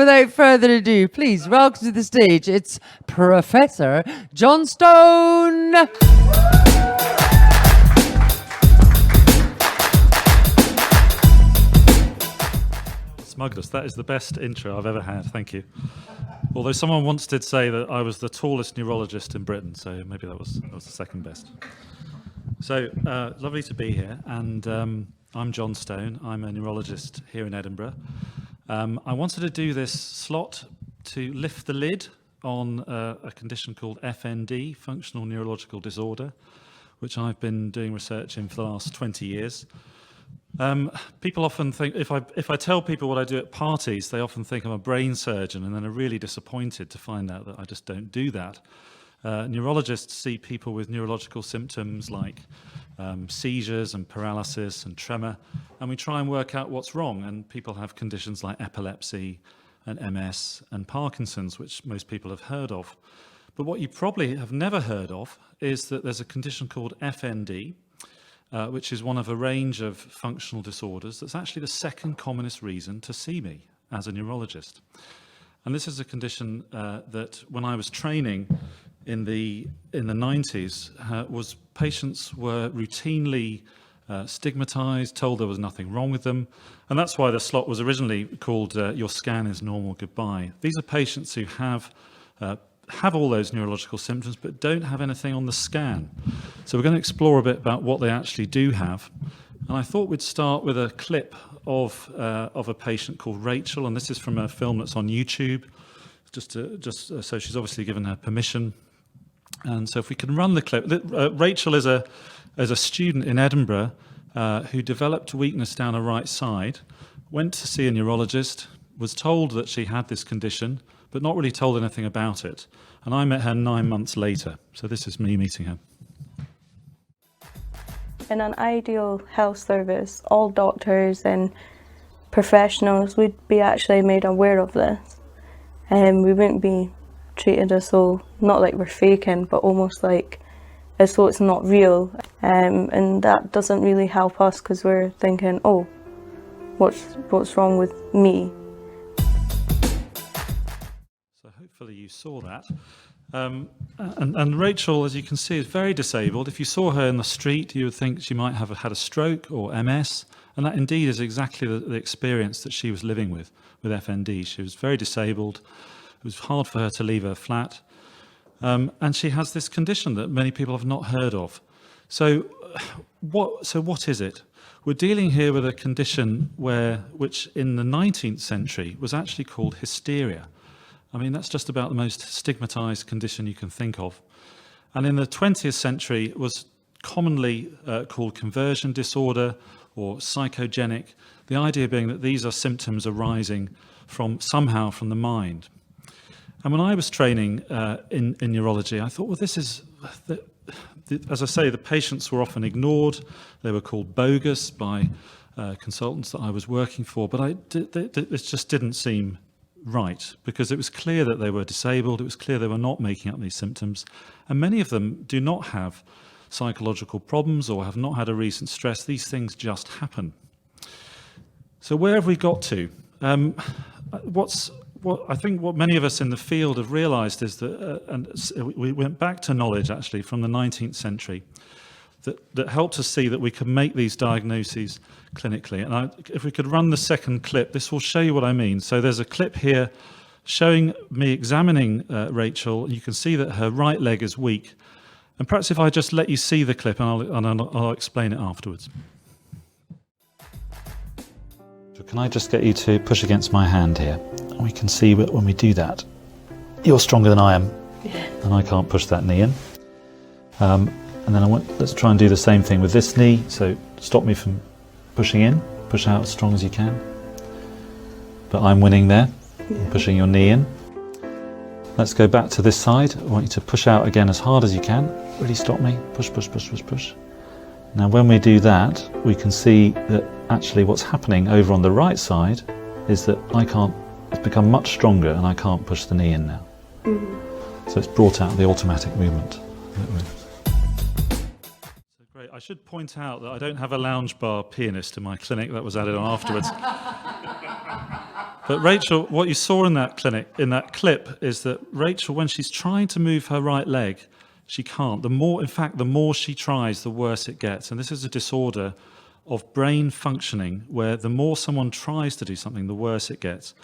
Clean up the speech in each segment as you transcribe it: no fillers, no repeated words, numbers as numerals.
without further ado, please welcome to the stage, it's Professor Jon Stone. Smugness, that is the best intro I've ever had, thank you. Although someone once did say that I was the tallest neurologist in Britain, so maybe that was the second best. So, lovely to be here, and I'm Jon Stone. I'm a neurologist here in Edinburgh. I wanted to do this slot to lift the lid on a condition called FND, Functional Neurological Disorder, which I've been doing research in for the last 20 years. People often think, if I tell people what I do at parties, they often think I'm a brain surgeon, and then are really disappointed to find out that I just don't do that. Neurologists see people with neurological symptoms like seizures and paralysis and tremor, and we try and work out what's wrong. And people have conditions like epilepsy and MS and Parkinson's, which most people have heard of. But what you probably have never heard of is that there's a condition called FND, which is one of a range of functional disorders that's actually the second commonest reason to see me as a neurologist. And this is a condition that when I was training in the 90s, patients were routinely stigmatised, told there was nothing wrong with them. And that's why the slot was originally called Your Scan is Normal, Goodbye. These are patients who have all those neurological symptoms but don't have anything on the scan. So we're going to explore a bit about what they actually do have. And I thought we'd start with a clip of a patient called Rachel, and this is from a film that's on YouTube, so she's obviously given her permission. And so if we can run the clip. Rachel is a student in Edinburgh who developed weakness down her right side, went to see a neurologist, was told that she had this condition, but not really told anything about it. And I met her 9 months later. So this is me meeting her. In an ideal health service, all doctors and professionals would be actually made aware of this. We wouldn't be treated as though, not like we're faking, but almost like as though it's not real. And that doesn't really help us because we're thinking, oh, what's wrong with me? Hopefully you saw that. And Rachel, as you can see, is very disabled. If you saw her in the street, you would think she might have had a stroke or MS, and that indeed is exactly the experience that she was living with FND. She was very disabled. It was hard for her to leave her flat. And she has this condition that many people have not heard of. So what is it? We're dealing here with a condition which in the 19th century was actually called hysteria. I mean, that's just about the most stigmatized condition you can think of. And in the 20th century, it was commonly called conversion disorder or psychogenic, the idea being that these are symptoms arising somehow from the mind. And when I was training in neurology, I thought, well, this is, as I say, the patients were often ignored. They were called bogus by consultants that I was working for, but it just didn't seem right, because it was clear that they were disabled, it was clear they were not making up these symptoms, and many of them do not have psychological problems or have not had a recent stress. These things just happen. So where have we got to? I think what many of us in the field have realised is that, and we went back to knowledge actually from the 19th century, that helped us see that we could make these diagnoses clinically. And if we could run the second clip, this will show you what I mean. So there's a clip here showing me examining Rachel. You can see that her right leg is weak. And perhaps if I just let you see the clip, and I'll explain it afterwards. So can I just get you to push against my hand here? And we can see when we do that, you're stronger than I am, and I can't push that knee in. And then let's try and do the same thing with this knee. So stop me from pushing in, push out as strong as you can. But I'm winning there, pushing your knee in. Let's go back to this side. I want you to push out again as hard as you can. Really stop me, push, push, push, push, push. Now when we do that, we can see that actually what's happening over on the right side is that it's become much stronger and I can't push the knee in now. So it's brought out the automatic movement. Great. I should point out that I don't have a lounge bar pianist in my clinic. That was added on afterwards. But Rachel, what you saw in that clip, is that Rachel, when she's trying to move her right leg, she can't. The more she tries, the worse it gets. And this is a disorder of brain functioning, where the more someone tries to do something, the worse it gets.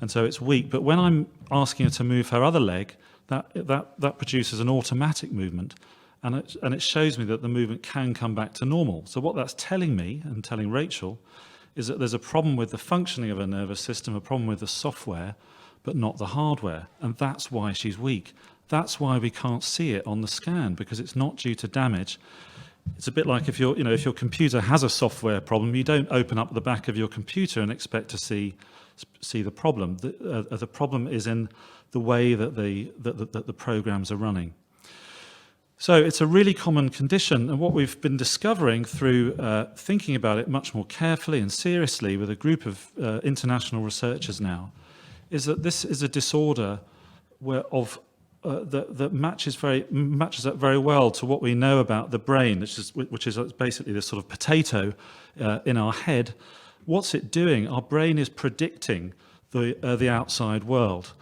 And so it's weak. But when I'm asking her to move her other leg, that produces an automatic movement. And it shows me that the movement can come back to normal. So what that's telling me, and telling Rachel, is that there's a problem with the functioning of her nervous system, a problem with the software, but not the hardware. And that's why she's weak. That's why we can't see it on the scan, because it's not due to damage. It's a bit like if your computer has a software problem, you don't open up the back of your computer and expect to see the problem. The problem is in the way that the programs are running. So it's a really common condition, and what we've been discovering through thinking about it much more carefully and seriously with a group of international researchers now, is that this is a disorder that matches up very well to what we know about the brain, which is basically this sort of potato in our head. What's it doing? Our brain is predicting the outside world.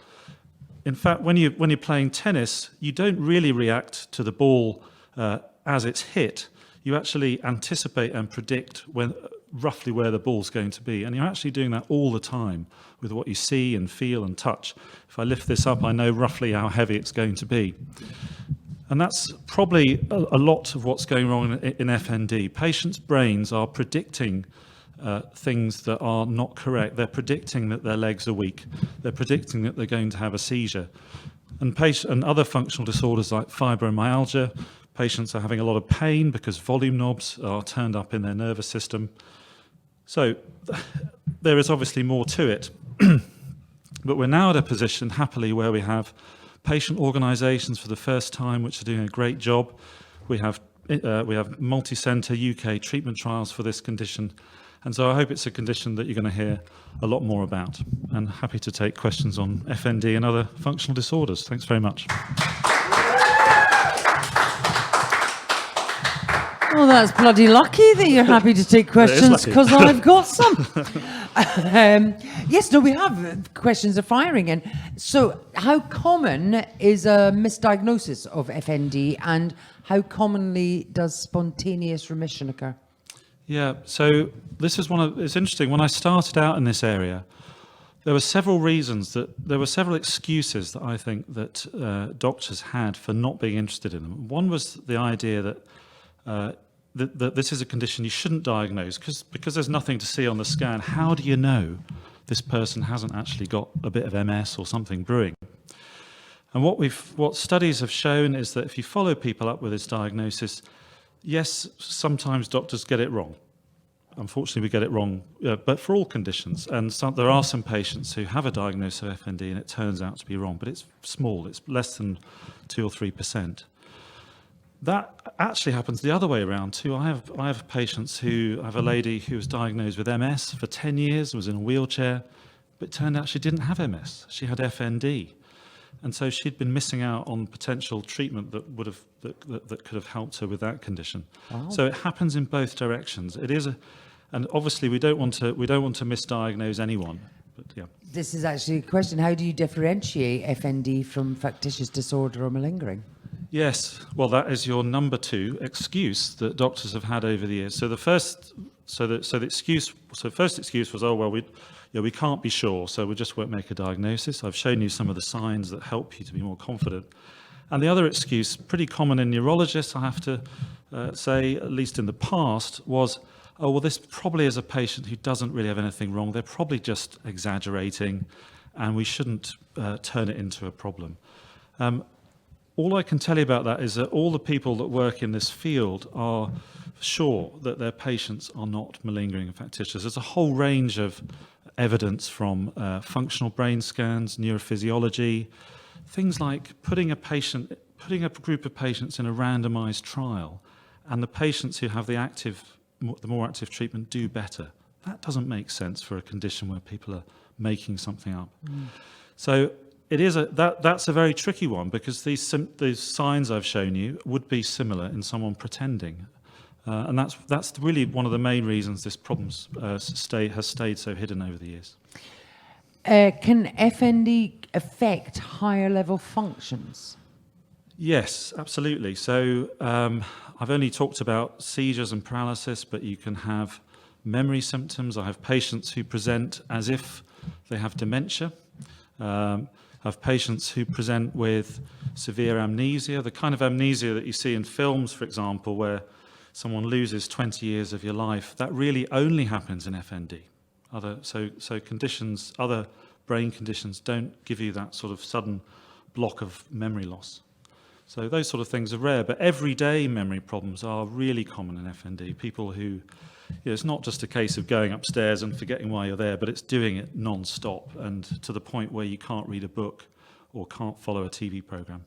In fact, when you're playing tennis, you don't really react to the ball as it's hit. You actually anticipate and predict roughly where the ball's going to be. And you're actually doing that all the time with what you see and feel and touch. If I lift this up, I know roughly how heavy it's going to be. And that's probably a lot of what's going wrong in FND. Patients' brains are predicting things that are not correct. They're predicting that their legs are weak. They're predicting that they're going to have a seizure. And other functional disorders like fibromyalgia, patients are having a lot of pain because volume knobs are turned up in their nervous system. So there is obviously more to it. But we're now at a position, happily, where we have patient organisations for the first time which are doing a great job. We have multi-centre UK treatment trials for this condition. And so I hope it's a condition that you're going to hear a lot more about. And happy to take questions on FND and other functional disorders. Thanks very much. Well, that's bloody lucky that you're happy to take questions, because I've got some. Yes, no, we have questions are firing in. So how common is a misdiagnosis of FND, and how commonly does spontaneous remission occur? Yeah, so this is it's interesting. When I started out in this area, there were several excuses that I think that doctors had for not being interested in them. One was the idea that that this is a condition you shouldn't diagnose because there's nothing to see on the scan. How do you know this person hasn't actually got a bit of MS or something brewing? And what studies have shown is that if you follow people up with this diagnosis, yes, sometimes doctors get it wrong. Unfortunately, we get it wrong, but for all conditions. And there are some patients who have a diagnosis of FND and it turns out to be wrong, but it's small. It's less than 2 or 3%. That actually happens the other way around too. I have patients I have a lady who was diagnosed with MS for 10 years, was in a wheelchair, but it turned out she didn't have MS. She had FND. And so she'd been missing out on potential treatment that could have helped her with that condition. Wow. So it happens in both directions. And obviously we don't want to misdiagnose anyone. But yeah. This is actually a question. How do you differentiate FND from factitious disorder or malingering? Yes, well, that is your number 2 excuse that doctors have had over the years. So the first excuse was, oh well, we can't be sure, so we just won't make a diagnosis. I've shown you some of the signs that help you to be more confident. And the other excuse, pretty common in neurologists, I have to say, at least in the past, was, oh well, this probably is a patient who doesn't really have anything wrong. They're probably just exaggerating, and we shouldn't turn it into a problem. All I can tell you about that is that all the people that work in this field are sure that their patients are not malingering and factitious. There's a whole range of evidence from functional brain scans, neurophysiology, things like putting a group of patients in a randomized trial, and the patients who have the more active treatment do better. That doesn't make sense for a condition where people are making something up. So that's a very tricky one, because these signs I've shown you would be similar in someone pretending, and that's really one of the main reasons this problem has stayed so hidden over the years. Can FND affect higher level functions? Yes, absolutely. So I've only talked about seizures and paralysis, but you can have memory symptoms. I have patients who present as if they have dementia. I have patients who present with severe amnesia, the kind of amnesia that you see in films, for example, where someone loses 20 years of your life. That really only happens in FND. So conditions, other brain conditions don't give you that sort of sudden block of memory loss. So those sort of things are rare, but everyday memory problems are really common in FND. People who, it's not just a case of going upstairs and forgetting why you're there, but it's doing it non-stop and to the point where you can't read a book or can't follow a TV program.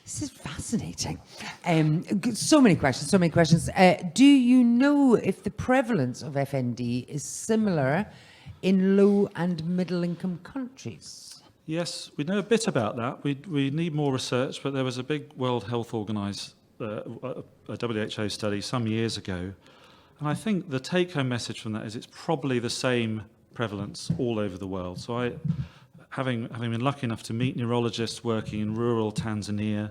This is fascinating. So many questions. Do you know if the prevalence of FND is similar in low and middle income countries? Yes, we know a bit about that. We need more research, but there was a big World Health Organized a WHO study some years ago, and I think the take-home message from that is it's probably the same prevalence all over the world. So having been lucky enough to meet neurologists working in rural Tanzania,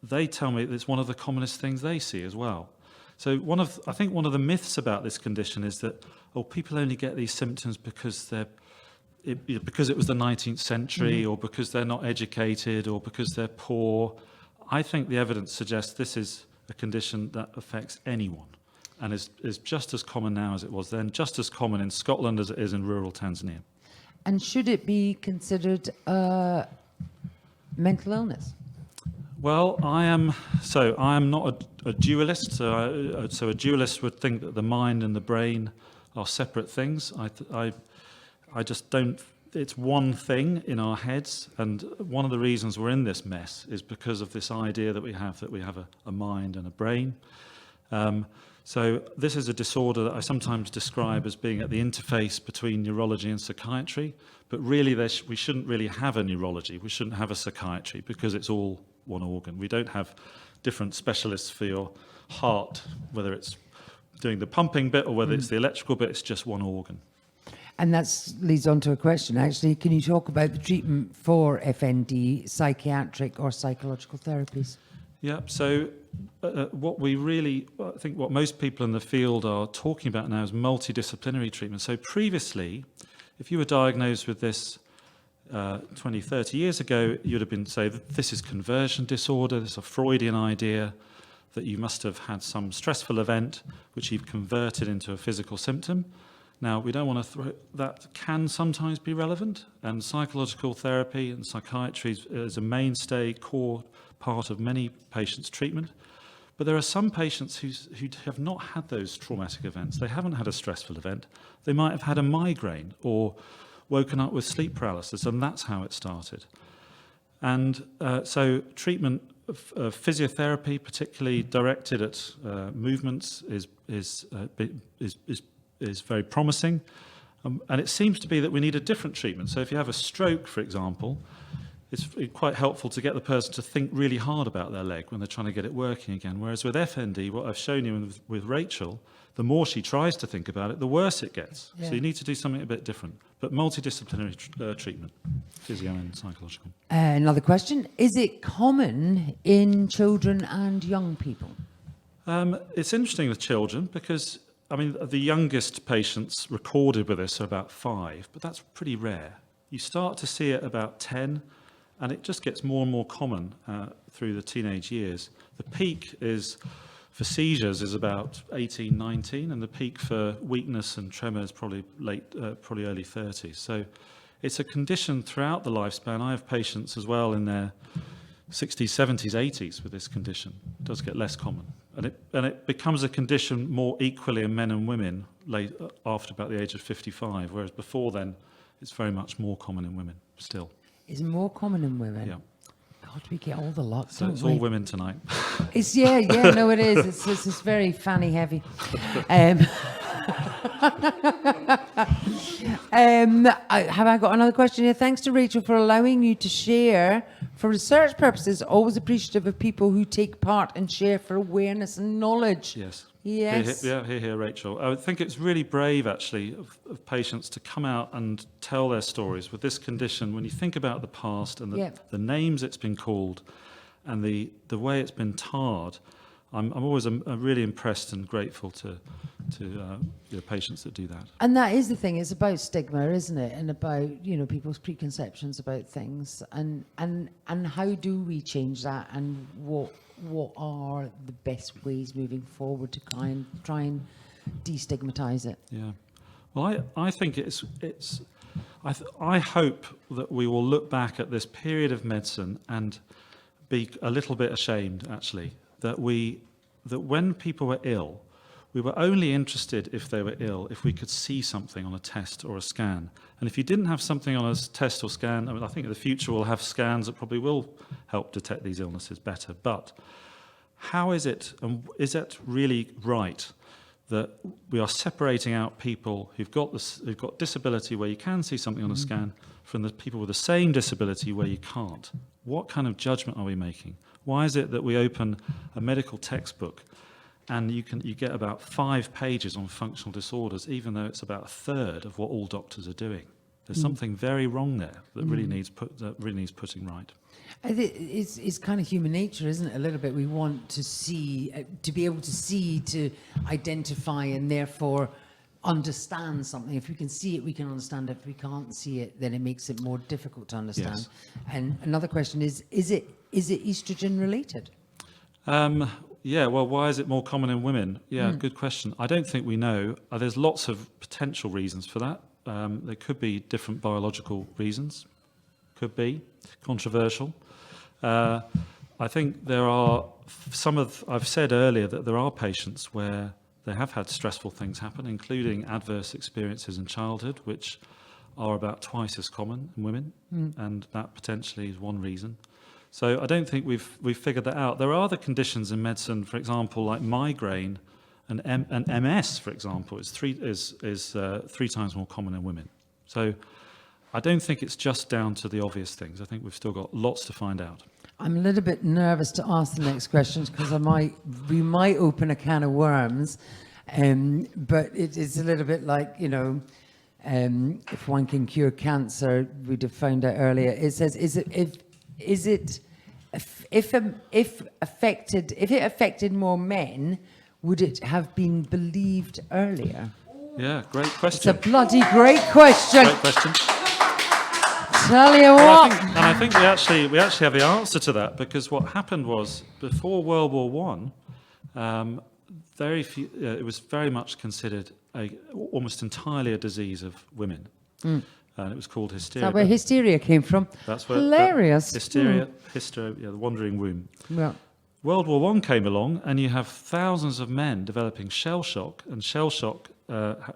they tell me that it's one of the commonest things they see as well. So I think one of the myths about this condition is that people only get these symptoms because because it was the 19th century or because they're not educated or because they're poor. I think the evidence suggests this is a condition that affects anyone and is just as common now as it was then, just as common in Scotland as it is in rural Tanzania. And should it be considered a mental illness? Well, I am not a dualist. So a dualist would think that the mind and the brain are separate things. I just don't. It's one thing in our heads, and one of the reasons we're in this mess is because of this idea that we have a mind and a brain. So this is a disorder that I sometimes describe as being at the interface between neurology and psychiatry, but really we shouldn't really have a neurology. We shouldn't have a psychiatry because it's all one organ. We don't have different specialists for your heart, whether it's doing the pumping bit or whether it's the electrical bit, it's just one organ. And that leads on to a question, actually. Can you talk about the treatment for FND, psychiatric or psychological therapies? Yeah, so I think what most people in the field are talking about now is multidisciplinary treatment. So previously, if you were diagnosed with this 20, 30 years ago, you'd have been say that this is conversion disorder, this is a Freudian idea that you must have had some stressful event which you've converted into a physical symptom. Now, we don't want to that can sometimes be relevant, and psychological therapy and psychiatry is a mainstay, core part of many patients' treatment. But there are some patients who have not had those traumatic events. They haven't had a stressful event. They might have had a migraine or woken up with sleep paralysis, and that's how it started. And so treatment of physiotherapy, particularly directed at movements, is very promising. And it seems to be that we need a different treatment. So if you have a stroke, for example, it's quite helpful to get the person to think really hard about their leg when they're trying to get it working again. Whereas with FND, what I've shown you with Rachel, the more she tries to think about it, the worse it gets. Yeah. So you need to do something a bit different. But multidisciplinary treatment, physio and psychological. Another question. Is it common in children and young people? It's interesting with children because the youngest patients recorded with this are about 5, but that's pretty rare. You start to see it about 10, and it just gets more and more common through the teenage years. The peak for seizures is about 18, 19, and the peak for weakness and tremor is probably early 30s. So it's a condition throughout the lifespan. I have patients as well in their 60s, 70s, 80s with this condition. It does get less common. And it becomes a condition more equally in men and women after about the age of 55, whereas before then, it's very much more common in women still. Is it more common in women? Yeah. God, we get all the lot, so don't it's we? all women tonight. No, it is. It's very fanny heavy. Have I got another question here? Thanks to Rachel for allowing you to share For research purposes, always appreciative of people who take part and share for awareness and knowledge. Yes. Yes. Here, Rachel. I think it's really brave, actually, of patients to come out and tell their stories with this condition. When you think about the past and the names it's been called and the way it's been tarred, I'm always really impressed and grateful to patients that do that. And that is the thing. It's about stigma, isn't it? And about people's preconceptions about things. And how do we change that? And what are the best ways moving forward to try and destigmatize it? Yeah. Well, I think I hope that we will look back at this period of medicine and be a little bit ashamed, actually, that when people were ill, we were only interested if they were ill if we could see something on a test or a scan. And if you didn't have something on a test or scan, I think in the future we'll have scans that probably will help detect these illnesses better. But how is it, and is it really right that we are separating out people who've got disability where you can see something on a scan from the people with the same disability where you can't? What kind of judgment are we making? Why is it that we open a medical textbook and you get about 5 pages on functional disorders, even though it's about a third of what all doctors are doing? There's something very wrong there that really needs putting right. It's kind of human nature, isn't it? A little bit. We want to see, to be able to see, to identify, and therefore understand something. If we can see it, we can understand it. If we can't see it, then it makes it more difficult to understand. Yes. And another question is it estrogen related? Yeah, well, why is it more common in women? Yeah, good question. I don't think we know. There's lots of potential reasons for that. There could be different biological reasons. Could be controversial. I think there are I've said earlier that there are patients where they have had stressful things happen, including adverse experiences in childhood, which are about twice as common in women, and that potentially is one reason. So I don't think we've figured that out. There are other conditions in medicine, for example, like migraine and MS, for example, is three times more common in women. So I don't think it's just down to the obvious things. I think we've still got lots to find out. I'm a little bit nervous to ask the next questions because we might open a can of worms, but it's a little bit like, if one can cure cancer, we'd have found out earlier. It says, if it affected more men, would it have been believed earlier? Yeah, great question. It's a bloody great question. Great question. Tell you what. I think we actually have the answer to that, because what happened was before World War I, very few. It was very much considered almost entirely a disease of women. And it was called hysteria. Is that where hysteria came from? That's where hilarious. Hysteria, the wandering womb. Yeah. World War I came along, and you have thousands of men developing shell shock, and shell shock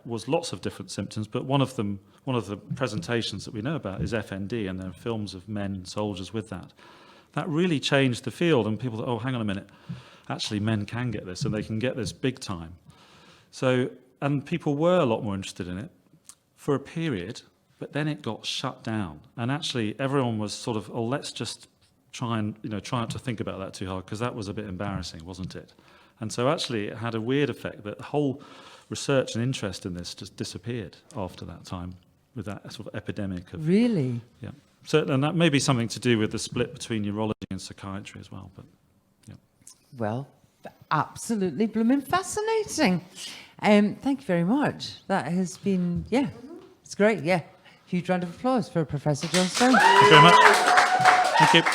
was lots of different symptoms, but one of the presentations that we know about is FND, and there are films of men, soldiers with that. That really changed the field, and people thought, oh, hang on a minute, actually men can get this, and they can get this big time. So, and people were a lot more interested in it for a period, but then it got shut down, and actually everyone was sort of, oh, let's just try not to think about that too hard, because that was a bit embarrassing, wasn't it? And so actually it had a weird effect that the whole research and interest in this just disappeared after that time, with that sort of epidemic of... Really? Yeah. So, and that may be something to do with the split between neurology and psychiatry as well, but yeah. Well, absolutely blooming fascinating. Thank you very much. That has been, it's great, Huge round of applause for Professor Jon Stone. Thank you very much. Thank you.